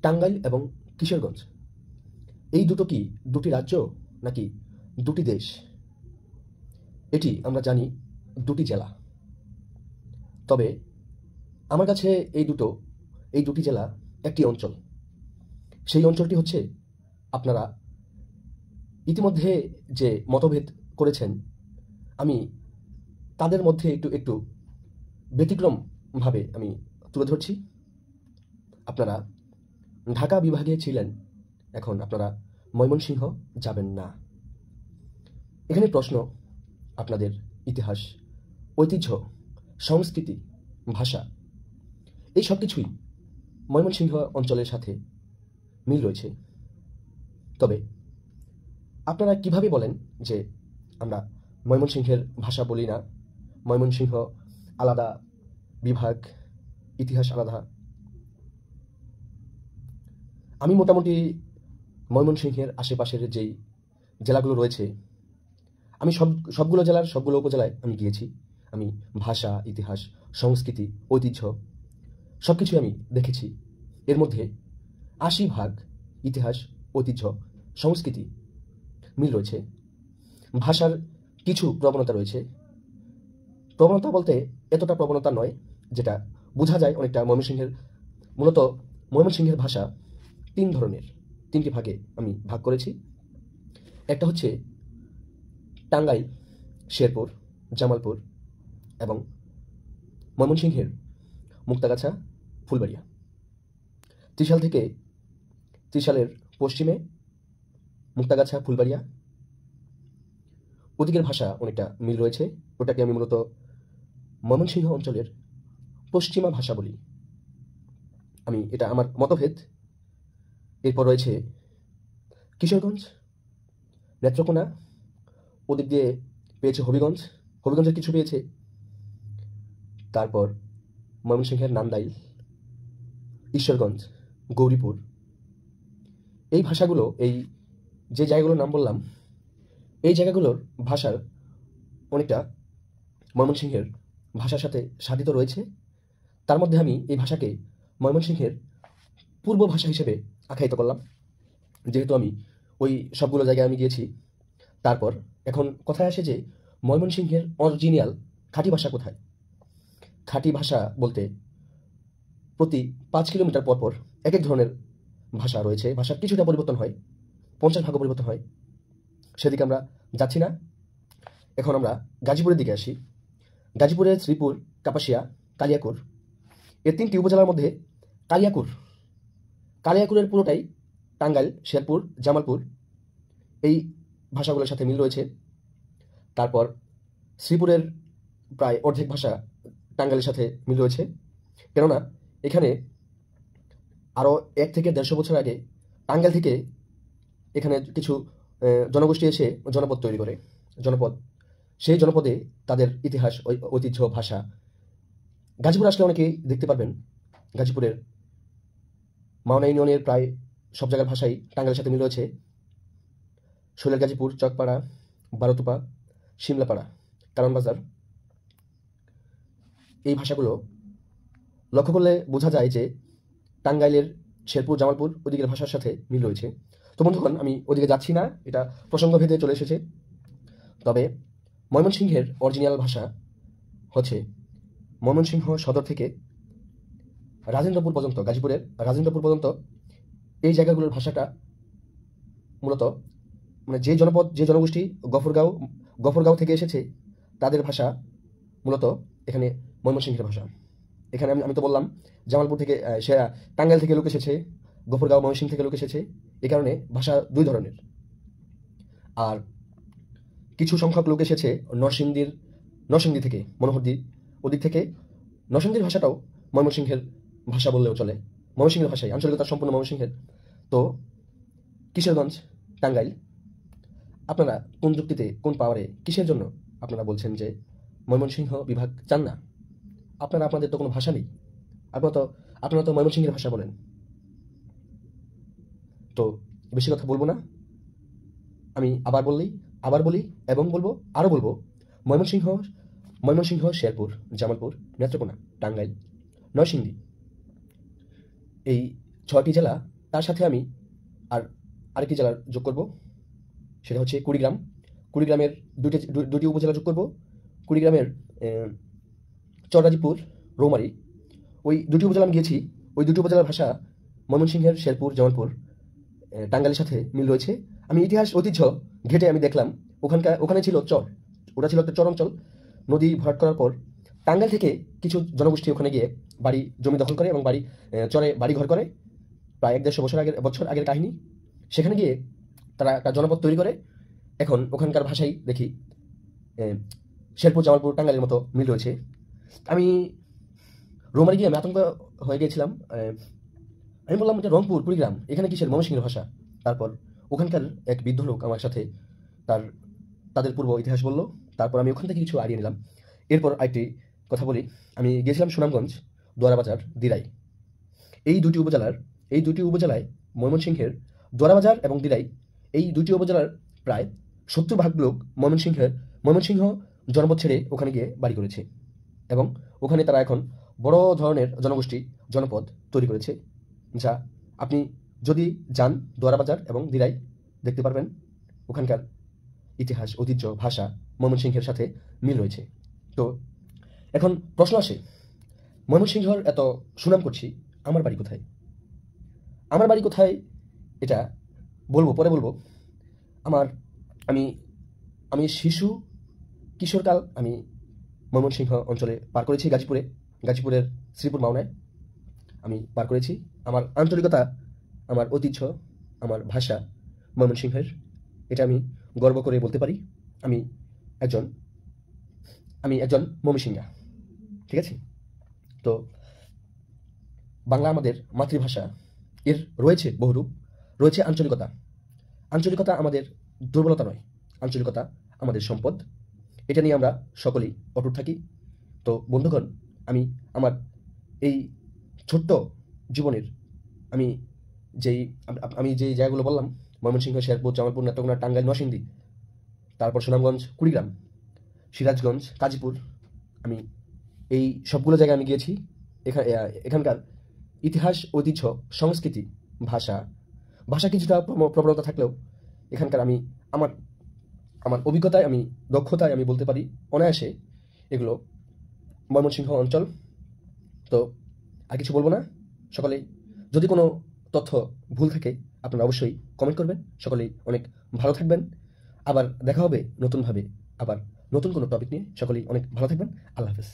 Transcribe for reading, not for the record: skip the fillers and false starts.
টাঙ্গাইল এবং কিশোরগঞ্জ এই দুটো কি দুটি রাজ্য নাকি দুটি দেশ? এটি আমরা জানি দুটি জেলা। তবে আমার কাছে এই দুটি জেলা একটি অঞ্চল। সেই অঞ্চলটি হচ্ছে, আপনারা ইতিমধ্যে যে মতভেদ করেছেন, আমি তাদের মধ্যে একটু ব্যতিক্রমভাবে আমি তুলে ধরছি। আপনারা ঢাকা বিভাগে ছিলেন, এখন আপনারা ময়মনসিংহ যাবেন না। এখানে প্রশ্ন, আপনাদের ইতিহাস, ঐতিহ্য, সংস্কৃতি, ভাষা এই সব কিছুই ময়মনসিংহ অঞ্চলের সাথে মিল রয়েছে। তবে আপনারা কিভাবে বলেন যে আমরা ময়মনসিংহের ভাষা বলি না, ময়মনসিংহ আলাদা বিভাগ, ইতিহাস আলাদা? আমি মোটামুটি ময়মনসিংহের আশেপাশের যেই জেলাগুলো রয়েছে, আমি সবগুলো জেলার সবগুলো উপজেলায় আমি গিয়েছি। আমি ভাষা, ইতিহাস, সংস্কৃতি, ঐতিহ্য সব কিছুই আমি দেখেছি। এর মধ্যে ৮০% ইতিহাস, ঐতিহ্য, সংস্কৃতি মিল রয়েছে। ভাষার কিছু প্রবণতা রয়েছে। প্রবণতা বলতে এতটা প্রবণতা নয়, যেটা বোঝা যায় অনেকটা মূলত ময়মনসিংহের ভাষা তিনটি ভাগে আমি ভাগ করেছি। একটা হচ্ছে টাঙ্গাইল, শেরপুর, জামালপুর এবং ময়মনসিংহের মুক্তাগাছা, ফুলবাড়িয়া। ত্রিশালের পশ্চিমে মুক্তাগাছা, ফুলবাড়িয়া, ওদিকের ভাষা অনেকটা মিল রয়েছে। ওটাকে আমি মূলত ময়মনসিংহ অঞ্চলের পশ্চিমা ভাষা বলি। এটা আমার মতভেদ। এরপর রয়েছে কিশোরগঞ্জ, নেত্রকোনা, ওদিক দিয়ে পেয়েছে হবিগঞ্জের কিছু পেয়েছে। তারপর ময়মনসিংহের নান্দাইল, ঈশ্বরগঞ্জ, গৌরীপুর। এই ভাষাগুলো, এই যে জায়গাগুলোর নাম বললাম, এই জায়গাগুলোর ভাষার অনেকটা ময়মনসিংহের ভাষার সাথে সাধিত রয়েছে। তার মধ্যে আমি এই ভাষাকে ময়মনসিংহের পূর্ব ভাষা হিসেবে আখ্যায়িত করলাম, যেহেতু আমি ওই সবগুলো জায়গায় আমি গিয়েছি। তারপর এখন কথায় আসে যে ময়মনসিংহের অরিজিনাল খাঁটি ভাষা কোথায়? খাঁটি ভাষা বলতে প্রতি ৫ কিলোমিটার পর এক এক ধরনের ভাষা রয়েছে। ভাষার কিছুটা পরিবর্তন হয়, ৫০% পরিবর্তন হয়। সেদিকে আমরা যাচ্ছি না। এখন আমরা গাজীপুরের দিকে আসি। গাজীপুরের শ্রীপুর, কাপাসিয়া, কালিয়াকুর, এই ৩টি উপজেলার মধ্যে কালিয়াকুরের পুরোটাই টাঙ্গাইল, শেরপুর, জামালপুর এই ভাষাগুলোর সাথে মিল রয়েছে। তারপর শ্রীপুরের প্রায় অর্ধেক ভাষা টাঙ্গাইলের সাথে মিল রয়েছে, কেননা এখানে আরও ১ থেকে ১৫০ বছর আগে টাঙ্গাইল থেকে এখানে কিছু জনগোষ্ঠী এসে জনপদ তৈরি করে। সেই জনপদে তাদের ইতিহাস, ঐতিহ্য, ভাষা। গাজীপুর আসলে অনেকেই দেখতে পারবেন, গাজীপুরের মাওনা ইউনিয়নের প্রায় সব জায়গার ভাষাই টাঙ্গাইলের সাথে মিল রয়েছে। শৈলের গাজীপুর, চকপাড়া, বারোতুপা, শিমলাপাড়া, কারণবাজার, এই ভাষাগুলো লক্ষ্য করলে বোঝা যায় যে টাঙ্গাইলের শেরপুর, জামালপুর ওদিকের ভাষার সাথে মিল রয়েছে। তো বন্ধুগণ, আমি ওদিকে যাচ্ছি না, এটা প্রসঙ্গভেদে চলে এসেছে। তবে ময়মনসিংহের অরিজিনাল ভাষা হচ্ছে ময়মনসিংহ সদর থেকে রাজেন্দ্রপুর পর্যন্ত, গাজীপুরের রাজেন্দ্রপুর পর্যন্ত এই জায়গাগুলোর ভাষাটা মূলত যে জনপদ, যে জনগোষ্ঠী গফরগাঁও থেকে এসেছে, তাদের ভাষা মূলত এখানে ময়মনসিংহের ভাষা। এখানে আমি তো বললাম জামালপুর থেকে, টাঙ্গাইল থেকে লোক এসেছে, গফরগাঁও, ময়মনসিংহ থেকে লোক এসেছে। এই কারণে ভাষা দুই ধরনের। আর কিছু সংখ্যক লোক এসেছে নরসিংদী থেকে, মনোহরদী ওদিক থেকে। নরসিংদীর ভাষাটাও ময়মনসিংহের ভাষা বললেও চলে, ময়মনসিংহের ভাষাই, আঞ্চলিকতা সম্পূর্ণ ময়মনসিংহের। তো কিশোরগঞ্জ, টাঙ্গাইল, আপনারা কোন যুক্তিতে, কোন পাওয়ারে, কিসের জন্য আপনারা বলছেন যে ময়মনসিংহ বিভাগ চান না? আপনাদের তো কোনো ভাষা নেই, আপনারা তো ময়মনসিংহের ভাষা বলেন। তো বেশি কথা বলবো না। আমি আবার বলি এবং আরও বলবো, ময়মনসিংহ, শেরপুর, জামালপুর, নেত্রকোনা, টাঙ্গাইল, নরসিংদী এই ৬টি জেলা তার সাথে আমি আর আরেকটি জেলার যোগ করব, সেটা হচ্ছে কুড়িগ্রাম। কুড়িগ্রামের দুটি উপজেলা যোগ করব। কুড়িগ্রামের চররাজীপুর, রৌমারী, ওই দুটি উপজেলা আমি গিয়েছি। ওই দুটি উপজেলার ভাষা ময়মনসিংহের শেরপুর, জামালপুর, টাঙ্গাইলের সাথে মিল রয়েছে। আমি ইতিহাস ঐতিহ্য ঘেটে আমি দেখলাম ওখানে ছিল চর, ওটা ছিল একটা চর অঞ্চল। নদী ভরাট করার পর টাঙ্গাইল থেকে কিছু জনগোষ্ঠী ওখানে গিয়ে বাড়ি জমি দখল করে এবং চরে বাড়ি ঘর করে। প্রায় 150 বছর আগের কাহিনী। সেখানে গিয়ে তারা একটা জনপদ তৈরি করে। এখন ওখানকার ভাষাই দেখি শেরপুর, জামালপুর, টাঙ্গাইলের মতো মিল রয়েছে। আমি রৌমারী গিয়ে আমি আতঙ্ক হয়ে গিয়েছিলাম। আমি বললাম এটা রংপুর, কুড়িগ্রাম, এখানে কিসের ময়মনসিংহের ভাষা? তারপর ওখানকার এক বৃদ্ধ লোক আমার সাথে তাদের পূর্ব ইতিহাস বলল। তারপর আমি ওখান থেকে কিছু আইডিয়া নিলাম। এরপর আরেকটি কথা বলি, আমি গিয়েছিলাম সুনামগঞ্জ, দোয়ারাবাজার, দিরাই। এই দুটি উপজেলায় ময়মনসিংহের দোয়ারাবাজার এবং দিরাই, এই দুটি উপজেলার প্রায় 70% লোক ময়মনসিংহ জনপদ ছেড়ে ওখানে গিয়ে বাড়ি করেছে এবং ওখানে তারা এখন বড় ধরনের জনপদ তৈরি করেছে, যা আপনি যদি যান দোয়ারাবাজার এবং দিরাই দেখতে পারবেন। ওখানকার ইতিহাস, ঐতিহ্য, ভাষা ময়মনসিংহের সাথে মিল রয়েছে। তো এখন প্রশ্ন আসে, ময়মনসিংহের এত সুনাম করছি, আমার বাড়ি কোথায়? আমার বাড়ি কোথায় এটা পরে বলবো। আমি আমি কিশোরকাল আমি ময়মনসিংহ অঞ্চলে পার করেছি। গাজীপুরের শ্রীপুর মাওনায় আমি পার করেছি। আমার আঞ্চলিকতা, আমার ঐতিহ্য, আমার ভাষা ময়মনসিংহের, এটা আমি গর্ব করে বলতে পারি। আমি একজন ময়মনসিংহা, ঠিক আছে? তো বাংলা আমাদের মাতৃভাষা, এর রয়েছে বহুরূপ, রয়েছে আঞ্চলিকতা। আঞ্চলিকতা আমাদের দুর্বলতা নয়, আঞ্চলিকতা আমাদের সম্পদ। এটা নিয়ে আমরা সকলেই অটুট থাকি। তো বন্ধুগণ, আমার এই ছোট্ট জীবনের আমি যেই জায়গাগুলো বললাম, ময়মনসিংহ, শেরপুর, জামালপুর, নেত্রকোনা, টাঙ্গাইল, নরসিংদী, তারপর সুনামগঞ্জ, কুড়িগ্রাম, সিরাজগঞ্জ, গাজীপুর, আমি এই সবগুলো জায়গায় আমি গিয়েছি। এখানকার ইতিহাস, ঐতিহ্য, সংস্কৃতি, ভাষা কিছুটা প্রবণতা থাকলেও এখানকার আমার অভিজ্ঞতায়, দক্ষতায় আমি বলতে পারি অনায়াসে এগুলো ময়মনসিংহ অঞ্চল। তো আর কিছু বলবো না। সকলেই, যদি কোনো তথ্য ভুল থাকে আপনারা অবশ্যই কমেন্ট করবেন। সকলেই অনেক ভালো থাকবেন। আবার দেখা হবে নতুনভাবে, আবার নতুন কোনো টপিক নিয়ে। সকলেই অনেক ভালো থাকবেন। আল্লাহ হাফেজ।